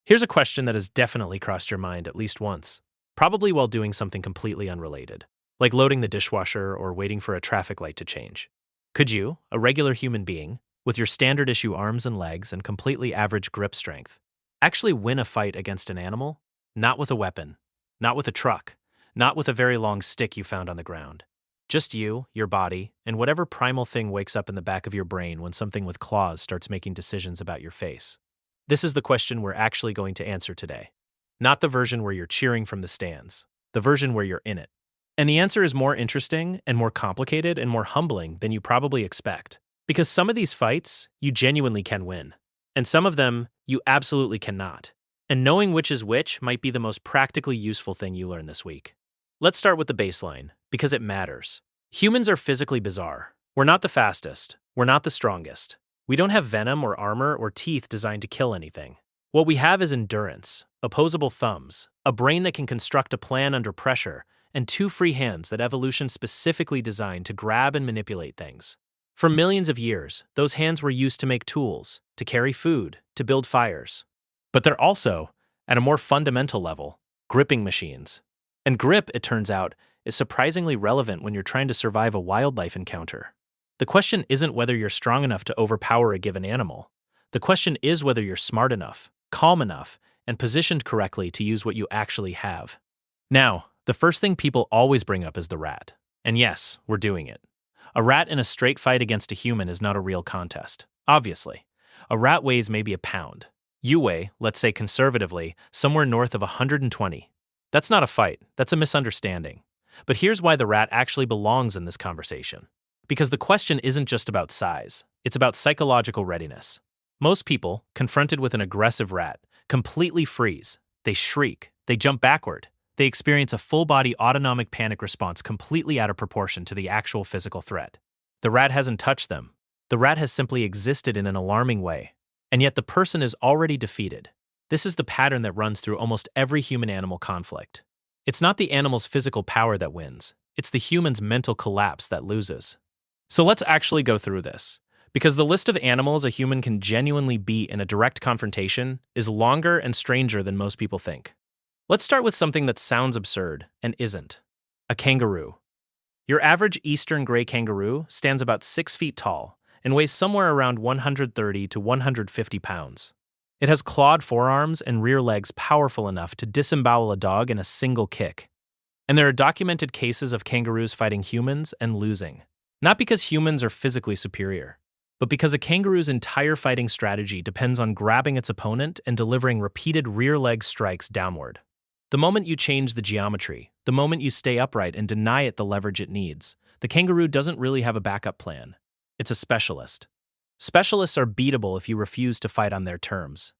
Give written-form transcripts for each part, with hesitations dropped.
Here's a question that has definitely crossed your mind at least once, probably while doing something completely unrelated, like loading the dishwasher or waiting for a traffic light to change. Could you, a regular human being, with your standard issue arms and legs and completely average grip strength, actually win a fight against an animal? Not with a weapon, not with a truck, not with a very long stick you found on the ground. Just you, your body, and whatever primal thing wakes up in the back of your brain when something with claws starts making decisions about your face. This is the question we're actually going to answer today. Not the version where you're cheering from the stands, the version where you're in it. And the answer is more interesting and more complicated and more humbling than you probably expect. Because some of these fights, you genuinely can win. And some of them, you absolutely cannot. And knowing which is which might be the most practically useful thing you learn this week. Let's start with the baseline, because it matters. Humans are physically bizarre. We're not the fastest. We're not the strongest. We don't have venom or armor or teeth designed to kill anything. What we have is endurance, opposable thumbs, a brain that can construct a plan under pressure, and two free hands that evolution specifically designed to grab and manipulate things. For millions of years, those hands were used to make tools, to carry food, to build fires. But they're also, at a more fundamental level, gripping machines. And grip, it turns out, is surprisingly relevant when you're trying to survive a wildlife encounter. The question isn't whether you're strong enough to overpower a given animal. The question is whether you're smart enough, calm enough, and positioned correctly to use what you actually have. Now, the first thing people always bring up is the rat. And yes, we're doing it. A rat in a straight fight against a human is not a real contest, obviously. A rat weighs maybe a pound. You weigh, let's say conservatively, somewhere north of 120. That's not a fight, that's a misunderstanding. But here's why the rat actually belongs in this conversation. Because the question isn't just about size, it's about psychological readiness. Most people, confronted with an aggressive rat, completely freeze. They shriek, they jump backward, they experience a full-body autonomic panic response completely out of proportion to the actual physical threat. The rat hasn't touched them. The rat has simply existed in an alarming way. And yet the person is already defeated. This is the pattern that runs through almost every human-animal conflict. It's not the animal's physical power that wins, it's the human's mental collapse that loses. So let's actually go through this, because the list of animals a human can genuinely beat in a direct confrontation is longer and stranger than most people think. Let's start with something that sounds absurd and isn't. A kangaroo. Your average eastern gray kangaroo stands about 6 feet tall and weighs somewhere around 130 to 150 pounds. It has clawed forearms and rear legs powerful enough to disembowel a dog in a single kick. And there are documented cases of kangaroos fighting humans and losing. Not because humans are physically superior, but because a kangaroo's entire fighting strategy depends on grabbing its opponent and delivering repeated rear leg strikes downward. The moment you change the geometry, the moment you stay upright and deny it the leverage it needs, the kangaroo doesn't really have a backup plan. It's a specialist. Specialists are beatable if you refuse to fight on their terms.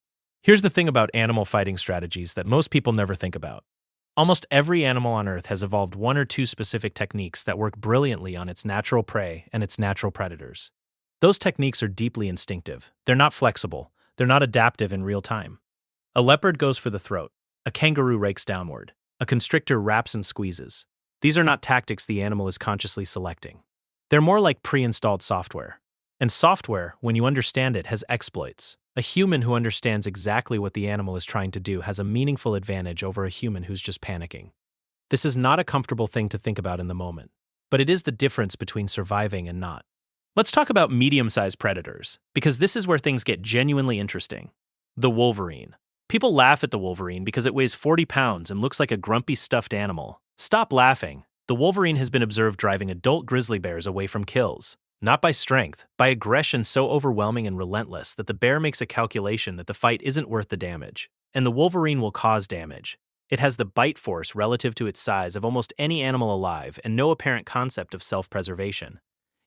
Here's the thing about animal fighting strategies that most people never think about. Almost every animal on Earth has evolved one or two specific techniques that work brilliantly on its natural prey and its natural predators. Those techniques are deeply instinctive. They're not flexible. They're not adaptive in real time. A leopard goes for the throat. A kangaroo rakes downward. A constrictor wraps and squeezes. These are not tactics the animal is consciously selecting. They're more like pre-installed software. And software, when you understand it, has exploits. A human who understands exactly what the animal is trying to do has a meaningful advantage over a human who's just panicking. This is not a comfortable thing to think about in the moment, but it is the difference between surviving and not. Let's talk about medium-sized predators, because this is where things get genuinely interesting. The wolverine. People laugh at the wolverine because it weighs 40 pounds and looks like a grumpy stuffed animal. Stop laughing. The wolverine has been observed driving adult grizzly bears away from kills. Not by strength, by aggression so overwhelming and relentless that the bear makes a calculation that the fight isn't worth the damage. And the wolverine will cause damage. It has the bite force relative to its size of almost any animal alive and no apparent concept of self-preservation.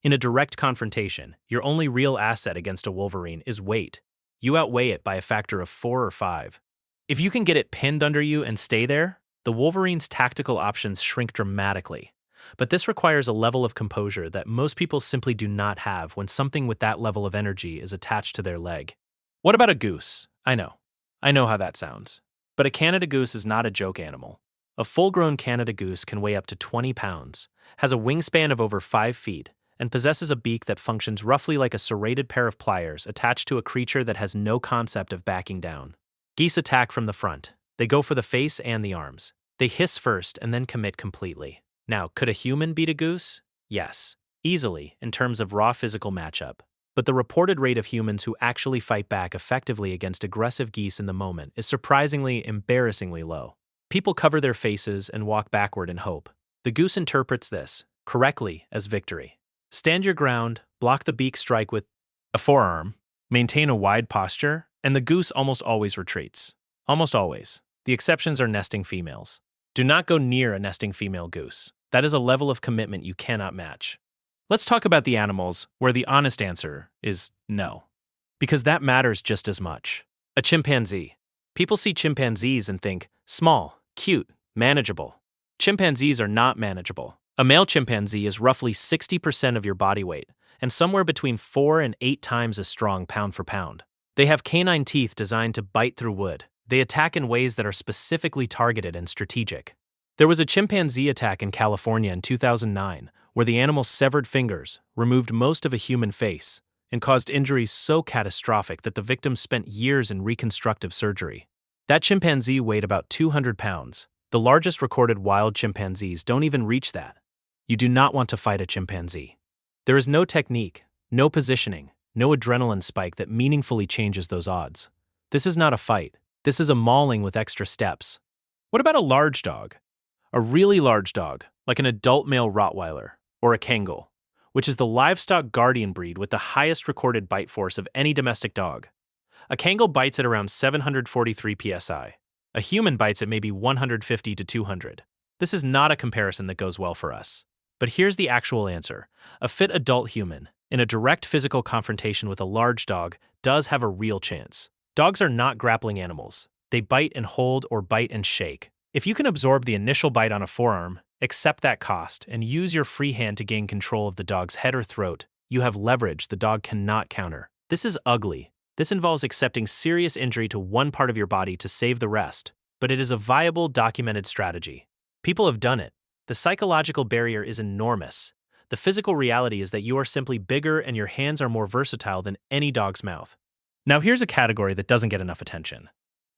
In a direct confrontation, your only real asset against a wolverine is weight. You outweigh it by a factor of 4 or 5. If you can get it pinned under you and stay there, the wolverine's tactical options shrink dramatically. But this requires a level of composure that most people simply do not have when something with that level of energy is attached to their leg. What about a goose? I know how that sounds. But a Canada goose is not a joke animal. A full-grown Canada goose can weigh up to 20 pounds, has a wingspan of over 5 feet, and possesses a beak that functions roughly like a serrated pair of pliers attached to a creature that has no concept of backing down. Geese attack from the front. They go for the face and the arms. They hiss first and then commit completely. Now, could a human beat a goose? Yes, easily, in terms of raw physical matchup. But the reported rate of humans who actually fight back effectively against aggressive geese in the moment is surprisingly, embarrassingly low. People cover their faces and walk backward in hope. The goose interprets this, correctly, as victory. Stand your ground, block the beak strike with a forearm, maintain a wide posture, and the goose almost always retreats. Almost always. The exceptions are nesting females. Do not go near a nesting female goose. That is a level of commitment you cannot match. Let's talk about the animals where the honest answer is no. Because that matters just as much. A chimpanzee. People see chimpanzees and think, small, cute, manageable. Chimpanzees are not manageable. A male chimpanzee is roughly 60% of your body weight, and somewhere between 4 and 8 times as strong pound for pound. They have canine teeth designed to bite through wood. They attack in ways that are specifically targeted and strategic. There was a chimpanzee attack in California in 2009, where the animal severed fingers, removed most of a human face, and caused injuries so catastrophic that the victim spent years in reconstructive surgery. That chimpanzee weighed about 200 pounds. The largest recorded wild chimpanzees don't even reach that. You do not want to fight a chimpanzee. There is no technique, no positioning, no adrenaline spike that meaningfully changes those odds. This is not a fight. This is a mauling with extra steps. What about a large dog? A really large dog, like an adult male Rottweiler, or a Kangal, which is the livestock guardian breed with the highest recorded bite force of any domestic dog. A Kangal bites at around 743 psi. A human bites at maybe 150 to 200. This is not a comparison that goes well for us. But here's the actual answer. A fit adult human, in a direct physical confrontation with a large dog, does have a real chance. Dogs are not grappling animals. They bite and hold or bite and shake. If you can absorb the initial bite on a forearm, accept that cost, and use your free hand to gain control of the dog's head or throat, you have leverage the dog cannot counter. This is ugly. This involves accepting serious injury to one part of your body to save the rest, but it is a viable, documented strategy. People have done it. The psychological barrier is enormous. The physical reality is that you are simply bigger and your hands are more versatile than any dog's mouth. Now here's a category that doesn't get enough attention.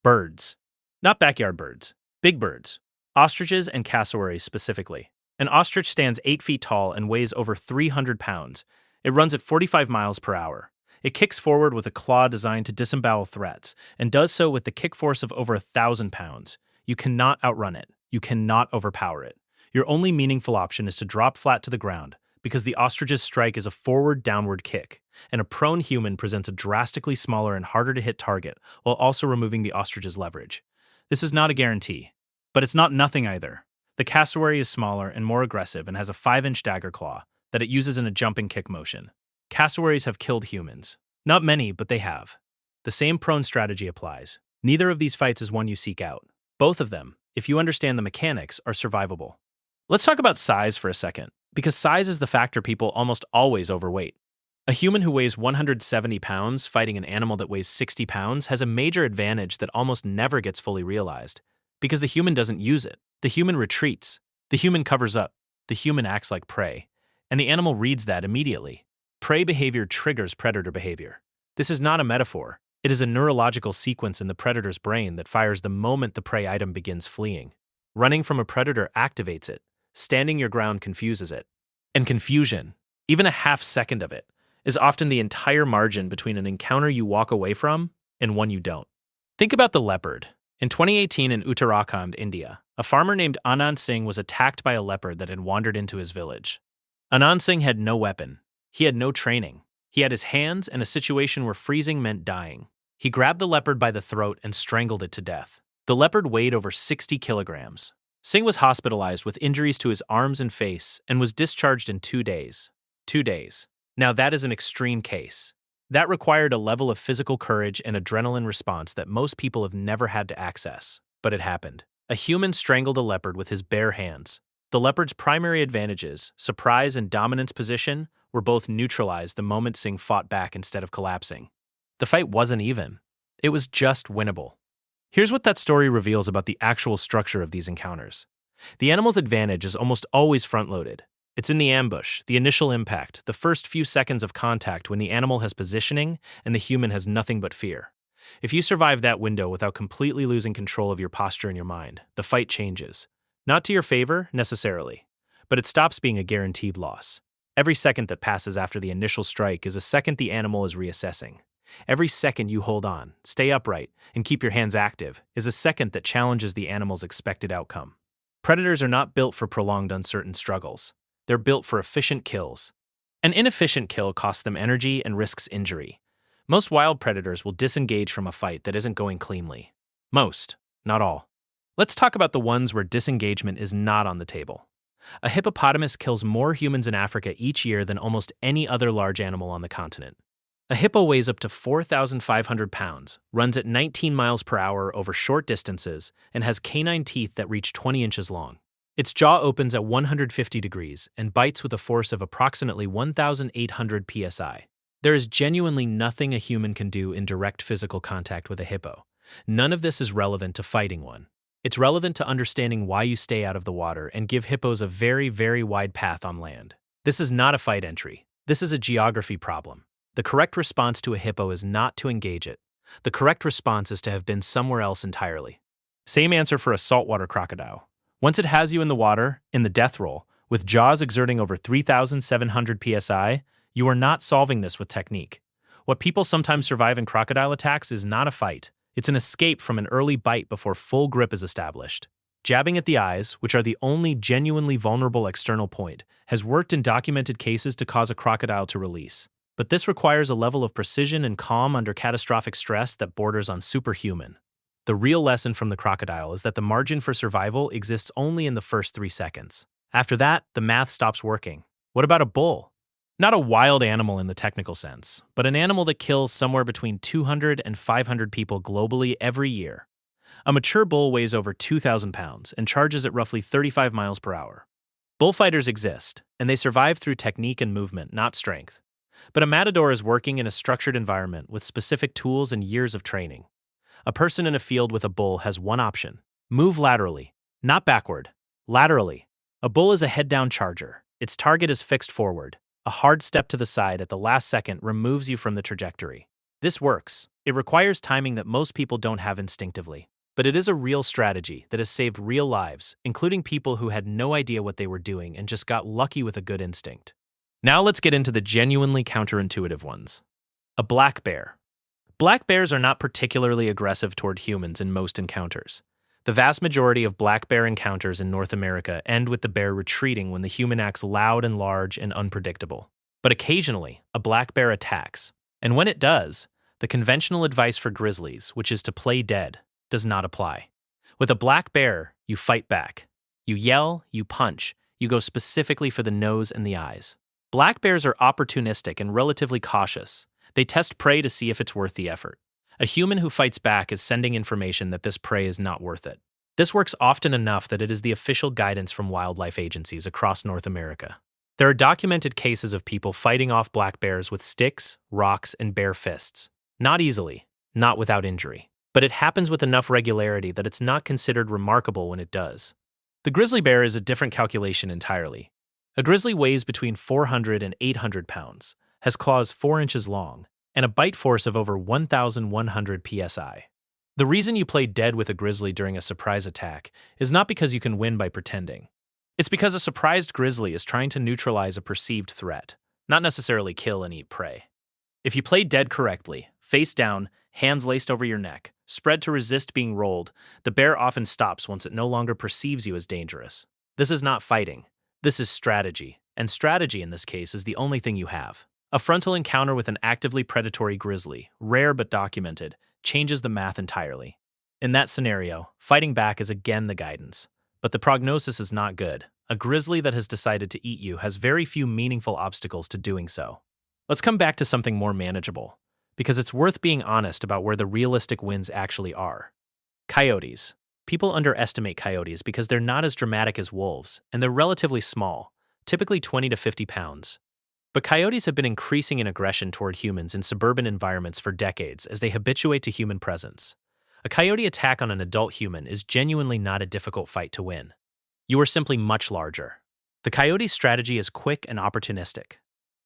Birds. Not backyard birds. Big birds. Ostriches and cassowaries specifically. An ostrich stands 8 feet tall and weighs over 300 pounds. It runs at 45 miles per hour. It kicks forward with a claw designed to disembowel threats, and does so with the kick force of over 1,000 pounds. You cannot outrun it. You cannot overpower it. Your only meaningful option is to drop flat to the ground, because the ostrich's strike is a forward-downward kick, and a prone human presents a drastically smaller and harder-to-hit target, while also removing the ostrich's leverage. This is not a guarantee, but it's not nothing either. The cassowary is smaller and more aggressive and has a 5-inch dagger claw that it uses in a jumping kick motion. Cassowaries have killed humans. Not many, but they have. The same prone strategy applies. Neither of these fights is one you seek out. Both of them, if you understand the mechanics, are survivable. Let's talk about size for a second, because size is the factor people almost always overweight. A human who weighs 170 pounds fighting an animal that weighs 60 pounds has a major advantage that almost never gets fully realized, because the human doesn't use it. The human retreats. The human covers up. The human acts like prey. And the animal reads that immediately. Prey behavior triggers predator behavior. This is not a metaphor. It is a neurological sequence in the predator's brain that fires the moment the prey item begins fleeing. Running from a predator activates it. Standing your ground confuses it. And confusion, even a half second of it, is often the entire margin between an encounter you walk away from and one you don't. Think about the leopard. In 2018 in Uttarakhand, India, a farmer named Anand Singh was attacked by a leopard that had wandered into his village. Anand Singh had no weapon. He had no training. He had his hands and a situation where freezing meant dying. He grabbed the leopard by the throat and strangled it to death. The leopard weighed over 60 kilograms. Singh was hospitalized with injuries to his arms and face and was discharged in 2 days. 2 days. Now that is an extreme case. That required a level of physical courage and adrenaline response that most people have never had to access. But it happened. A human strangled a leopard with his bare hands. The leopard's primary advantages, surprise and dominance position, were both neutralized the moment Singh fought back instead of collapsing. The fight wasn't even. It was just winnable. Here's what that story reveals about the actual structure of these encounters. The animal's advantage is almost always front-loaded. It's in the ambush, the initial impact, the first few seconds of contact when the animal has positioning and the human has nothing but fear. If you survive that window without completely losing control of your posture and your mind, the fight changes. Not to your favor, necessarily, but it stops being a guaranteed loss. Every second that passes after the initial strike is a second the animal is reassessing. Every second you hold on, stay upright, and keep your hands active is a second that challenges the animal's expected outcome. Predators are not built for prolonged uncertain struggles. They're built for efficient kills. An inefficient kill costs them energy and risks injury. Most wild predators will disengage from a fight that isn't going cleanly. Most, not all. Let's talk about the ones where disengagement is not on the table. A hippopotamus kills more humans in Africa each year than almost any other large animal on the continent. A hippo weighs up to 4,500 pounds, runs at 19 miles per hour over short distances, and has canine teeth that reach 20 inches long. Its jaw opens at 150 degrees and bites with a force of approximately 1,800 psi. There is genuinely nothing a human can do in direct physical contact with a hippo. None of this is relevant to fighting one. It's relevant to understanding why you stay out of the water and give hippos a very, very wide path on land. This is not a fight entry. This is a geography problem. The correct response to a hippo is not to engage it. The correct response is to have been somewhere else entirely. Same answer for a saltwater crocodile. Once it has you in the water, in the death roll, with jaws exerting over 3,700 psi, you are not solving this with technique. What people sometimes survive in crocodile attacks is not a fight. It's an escape from an early bite before full grip is established. Jabbing at the eyes, which are the only genuinely vulnerable external point, has worked in documented cases to cause a crocodile to release. But this requires a level of precision and calm under catastrophic stress that borders on superhuman. The real lesson from the crocodile is that the margin for survival exists only in the first 3 seconds. After that, the math stops working. What about a bull? Not a wild animal in the technical sense, but an animal that kills somewhere between 200 and 500 people globally every year. A mature bull weighs over 2,000 pounds and charges at roughly 35 miles per hour. Bullfighters exist, and they survive through technique and movement, not strength. But a matador is working in a structured environment with specific tools and years of training. A person in a field with a bull has one option: move laterally, not backward, laterally. A bull is a head-down charger. Its target is fixed forward. A hard step to the side at the last second removes you from the trajectory. This works. It requires timing that most people don't have instinctively. But it is a real strategy that has saved real lives, including people who had no idea what they were doing and just got lucky with a good instinct. Now let's get into the genuinely counterintuitive ones. A black bear. Black bears are not particularly aggressive toward humans in most encounters. The vast majority of black bear encounters in North America end with the bear retreating when the human acts loud and large and unpredictable. But occasionally, a black bear attacks. And when it does, the conventional advice for grizzlies, which is to play dead, does not apply. With a black bear, you fight back. You yell, you punch, you go specifically for the nose and the eyes. Black bears are opportunistic and relatively cautious. They test prey to see if it's worth the effort. A human who fights back is sending information that this prey is not worth it. This works often enough that it is the official guidance from wildlife agencies across North America. There are documented cases of people fighting off black bears with sticks, rocks, and bare fists. Not easily, not without injury. But it happens with enough regularity that it's not considered remarkable when it does. The grizzly bear is a different calculation entirely. A grizzly weighs between 400 and 800 pounds, has claws 4 inches long, and a bite force of over 1,100 psi. The reason you play dead with a grizzly during a surprise attack is not because you can win by pretending. It's because a surprised grizzly is trying to neutralize a perceived threat, not necessarily kill and eat prey. If you play dead correctly, face down, hands laced over your neck, spread to resist being rolled, the bear often stops once it no longer perceives you as dangerous. This is not fighting. This is strategy, and strategy in this case is the only thing you have. A frontal encounter with an actively predatory grizzly, rare but documented, changes the math entirely. In that scenario, fighting back is again the guidance. But the prognosis is not good. A grizzly that has decided to eat you has very few meaningful obstacles to doing so. Let's come back to something more manageable, because it's worth being honest about where the realistic wins actually are. Coyotes. People underestimate coyotes because they're not as dramatic as wolves, and they're relatively small, typically 20 to 50 pounds. But coyotes have been increasing in aggression toward humans in suburban environments for decades as they habituate to human presence. A coyote attack on an adult human is genuinely not a difficult fight to win. You are simply much larger. The coyote's strategy is quick and opportunistic.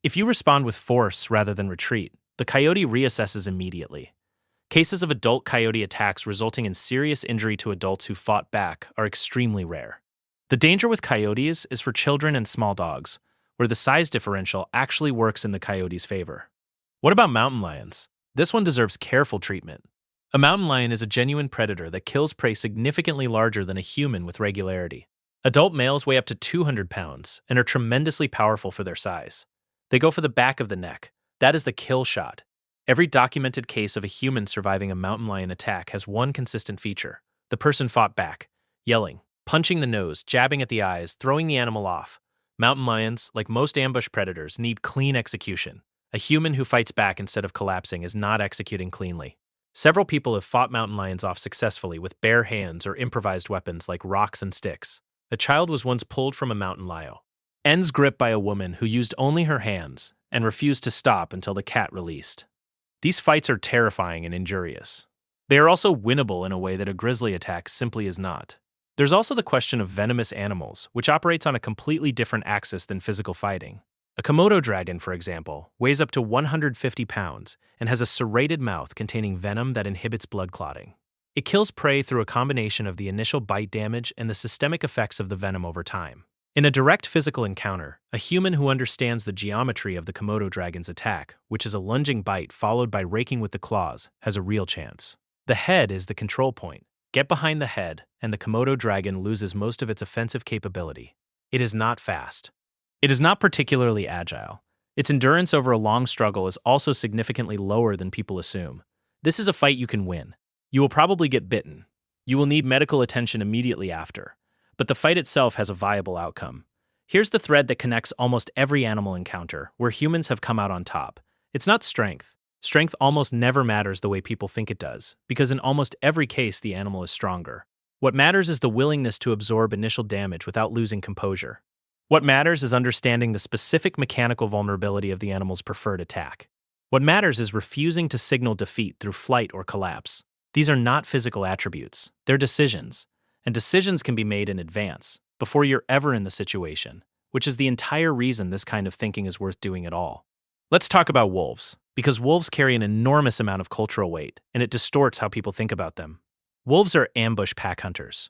If you respond with force rather than retreat, the coyote reassesses immediately. Cases of adult coyote attacks resulting in serious injury to adults who fought back are extremely rare. The danger with coyotes is for children and small dogs, where the size differential actually works in the coyote's favor. What about mountain lions? This one deserves careful treatment. A mountain lion is a genuine predator that kills prey significantly larger than a human with regularity. Adult males weigh up to 200 pounds and are tremendously powerful for their size. They go for the back of the neck. That is the kill shot. Every documented case of a human surviving a mountain lion attack has one consistent feature. The person fought back, yelling, punching the nose, jabbing at the eyes, throwing the animal off. Mountain lions, like most ambush predators, need clean execution. A human who fights back instead of collapsing is not executing cleanly. Several people have fought mountain lions off successfully with bare hands or improvised weapons like rocks and sticks. A child was once pulled from a mountain lion, ends gripped by a woman who used only her hands and refused to stop until the cat released. These fights are terrifying and injurious. They are also winnable in a way that a grizzly attack simply is not. There's also the question of venomous animals, which operates on a completely different axis than physical fighting. A Komodo dragon, for example, weighs up to 150 pounds and has a serrated mouth containing venom that inhibits blood clotting. It kills prey through a combination of the initial bite damage and the systemic effects of the venom over time. In a direct physical encounter, a human who understands the geometry of the Komodo dragon's attack, which is a lunging bite followed by raking with the claws, has a real chance. The head is the control point. Get behind the head, and the Komodo dragon loses most of its offensive capability. It is not fast. It is not particularly agile. Its endurance over a long struggle is also significantly lower than people assume. This is a fight you can win. You will probably get bitten. You will need medical attention immediately after. But the fight itself has a viable outcome. Here's the thread that connects almost every animal encounter, where humans have come out on top. It's not strength. Strength almost never matters the way people think it does, because in almost every case the animal is stronger. What matters is the willingness to absorb initial damage without losing composure. What matters is understanding the specific mechanical vulnerability of the animal's preferred attack. What matters is refusing to signal defeat through flight or collapse. These are not physical attributes, they're decisions. And decisions can be made in advance, before you're ever in the situation, which is the entire reason this kind of thinking is worth doing at all. Let's talk about wolves, because wolves carry an enormous amount of cultural weight, and it distorts how people think about them. Wolves are ambush pack hunters.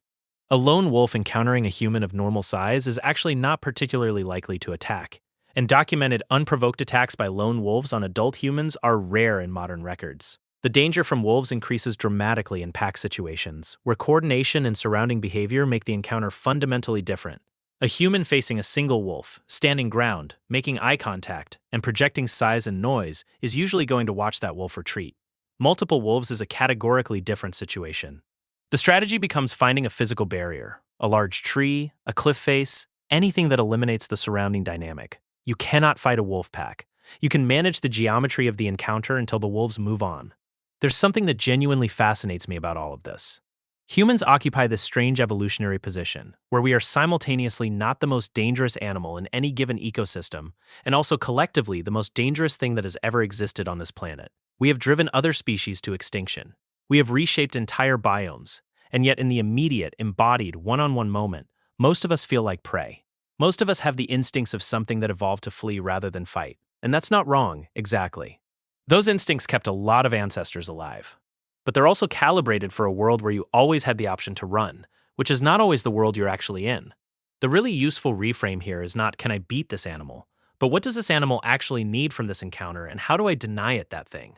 A lone wolf encountering a human of normal size is actually not particularly likely to attack, and documented unprovoked attacks by lone wolves on adult humans are rare in modern records. The danger from wolves increases dramatically in pack situations, where coordination and surrounding behavior make the encounter fundamentally different. A human facing a single wolf, standing ground, making eye contact, and projecting size and noise is usually going to watch that wolf retreat. Multiple wolves is a categorically different situation. The strategy becomes finding a physical barrier, a large tree, a cliff face, anything that eliminates the surrounding dynamic. You cannot fight a wolf pack. You can manage the geometry of the encounter until the wolves move on. There's something that genuinely fascinates me about all of this. Humans occupy this strange evolutionary position, where we are simultaneously not the most dangerous animal in any given ecosystem, and also collectively the most dangerous thing that has ever existed on this planet. We have driven other species to extinction. We have reshaped entire biomes, and yet in the immediate, embodied, one-on-one moment, most of us feel like prey. Most of us have the instincts of something that evolved to flee rather than fight, and that's not wrong, exactly. Those instincts kept a lot of ancestors alive. But they're also calibrated for a world where you always had the option to run, which is not always the world you're actually in. The really useful reframe here is not, can I beat this animal? But what does this animal actually need from this encounter, and how do I deny it that thing?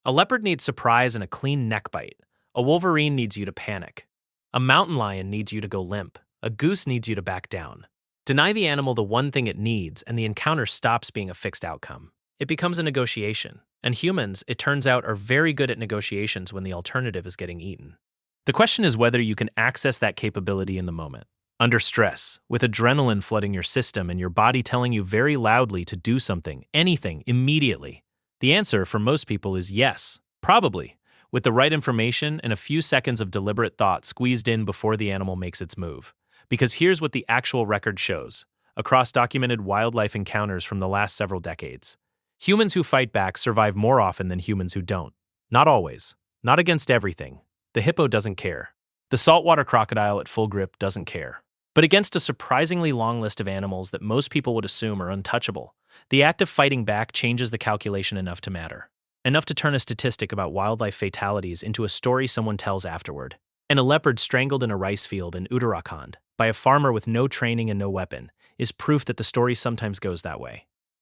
A leopard needs surprise and a clean neck bite. A wolverine needs you to panic. A mountain lion needs you to go limp. A goose needs you to back down. Deny the animal the one thing it needs, and the encounter stops being a fixed outcome. It becomes a negotiation. And humans, it turns out, are very good at negotiations when the alternative is getting eaten. The question is whether you can access that capability in the moment. Under stress, with adrenaline flooding your system and your body telling you very loudly to do something, anything, immediately. The answer for most people is yes, probably, with the right information and a few seconds of deliberate thought squeezed in before the animal makes its move. Because here's what the actual record shows, across documented wildlife encounters from the last several decades. Humans who fight back survive more often than humans who don't. Not always. Not against everything. The hippo doesn't care. The saltwater crocodile at full grip doesn't care. But against a surprisingly long list of animals that most people would assume are untouchable, the act of fighting back changes the calculation enough to matter. enough to turn a statistic about wildlife fatalities into a story someone tells afterward. And a leopard strangled in a rice field in Uttarakhand by a farmer with no training and no weapon is proof that the story sometimes goes that way.